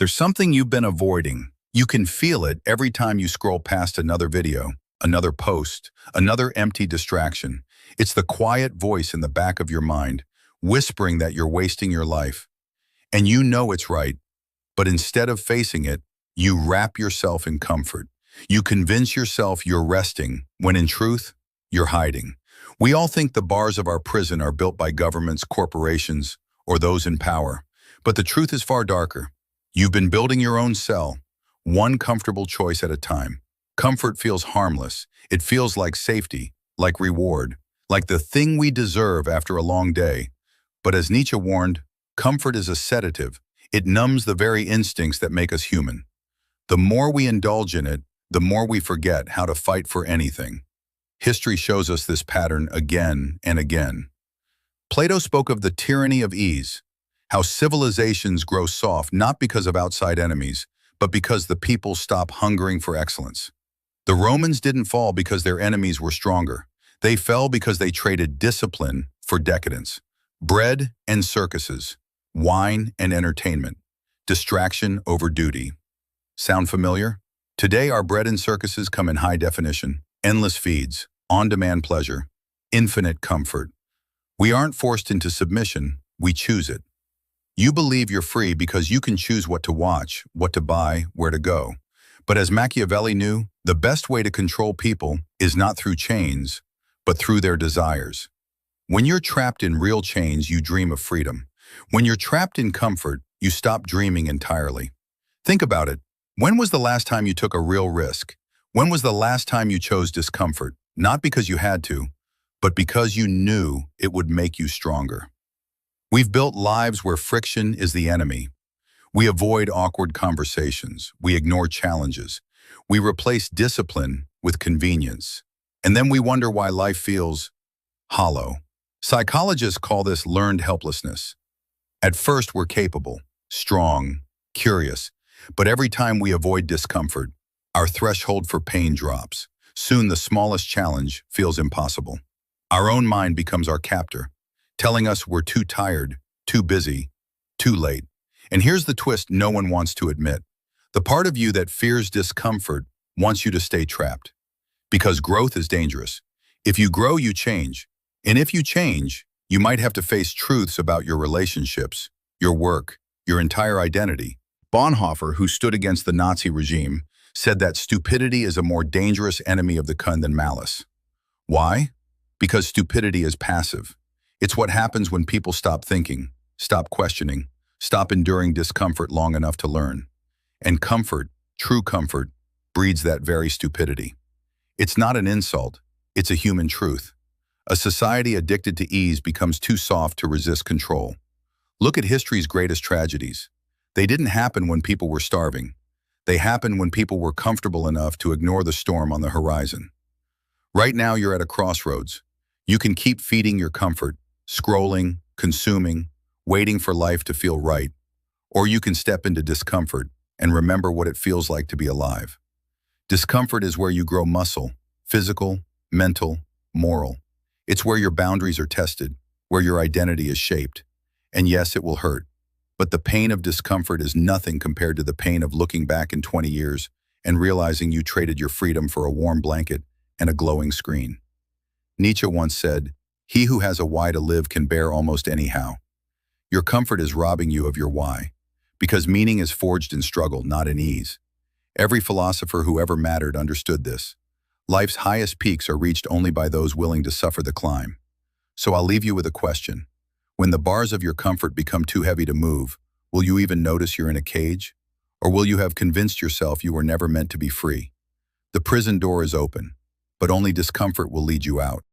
There's something you've been avoiding. You can feel it every time you scroll past another video, another post, another empty distraction. It's the quiet voice in the back of your mind, whispering that you're wasting your life. And you know it's right, but instead of facing it, you wrap yourself in comfort. You convince yourself you're resting, when in truth, you're hiding. We all think the bars of our prison are built by governments, corporations, or those in power. But the truth is far darker. You've been building your own cell, one comfortable choice at a time. Comfort feels harmless. It feels like safety, like reward, like the thing we deserve after a long day. But as Nietzsche warned, comfort is a sedative. It numbs the very instincts that make us human. The more we indulge in it, the more we forget how to fight for anything. History shows us this pattern again and again. Plato spoke of the tyranny of ease, how civilizations grow soft not because of outside enemies, but because the people stop hungering for excellence. The Romans didn't fall because their enemies were stronger. They fell because they traded discipline for decadence, bread and circuses, wine and entertainment, distraction over duty. Sound familiar? Today our bread and circuses come in high definition, endless feeds, on-demand pleasure, infinite comfort. We aren't forced into submission, we choose it. You believe you're free because you can choose what to watch, what to buy, where to go. But as Machiavelli knew, the best way to control people is not through chains, but through their desires. When you're trapped in real chains, you dream of freedom. When you're trapped in comfort, you stop dreaming entirely. Think about it. When was the last time you took a real risk? When was the last time you chose discomfort? Not because you had to, but because you knew it would make you stronger. We've built lives where friction is the enemy. We avoid awkward conversations. We ignore challenges. We replace discipline with convenience. And then we wonder why life feels hollow. Psychologists call this learned helplessness. At first, we're capable, strong, curious, but every time we avoid discomfort, our threshold for pain drops. Soon the smallest challenge feels impossible. Our own mind becomes our captor, telling us we're too tired, too busy, too late. And here's the twist no one wants to admit. The part of you that fears discomfort wants you to stay trapped. Because growth is dangerous. If you grow, you change. And if you change, you might have to face truths about your relationships, your work, your entire identity. Bonhoeffer, who stood against the Nazi regime, said that stupidity is a more dangerous enemy of the kind than malice. Why? Because stupidity is passive. It's what happens when people stop thinking, stop questioning, stop enduring discomfort long enough to learn. And comfort, true comfort, breeds that very stupidity. It's not an insult, it's a human truth. A society addicted to ease becomes too soft to resist control. Look at history's greatest tragedies. They didn't happen when people were starving. They happened when people were comfortable enough to ignore the storm on the horizon. Right now you're at a crossroads. You can keep feeding your comfort, scrolling, consuming, waiting for life to feel right. Or you can step into discomfort and remember what it feels like to be alive. Discomfort is where you grow muscle, physical, mental, moral. It's where your boundaries are tested, where your identity is shaped. And yes, it will hurt. But the pain of discomfort is nothing compared to the pain of looking back in 20 years and realizing you traded your freedom for a warm blanket and a glowing screen. Nietzsche once said, "He who has a why to live can bear almost anyhow." Your comfort is robbing you of your why, because meaning is forged in struggle, not in ease. Every philosopher who ever mattered understood this. Life's highest peaks are reached only by those willing to suffer the climb. So I'll leave you with a question. When the bars of your comfort become too heavy to move, will you even notice you're in a cage? Or will you have convinced yourself you were never meant to be free? The prison door is open, but only discomfort will lead you out.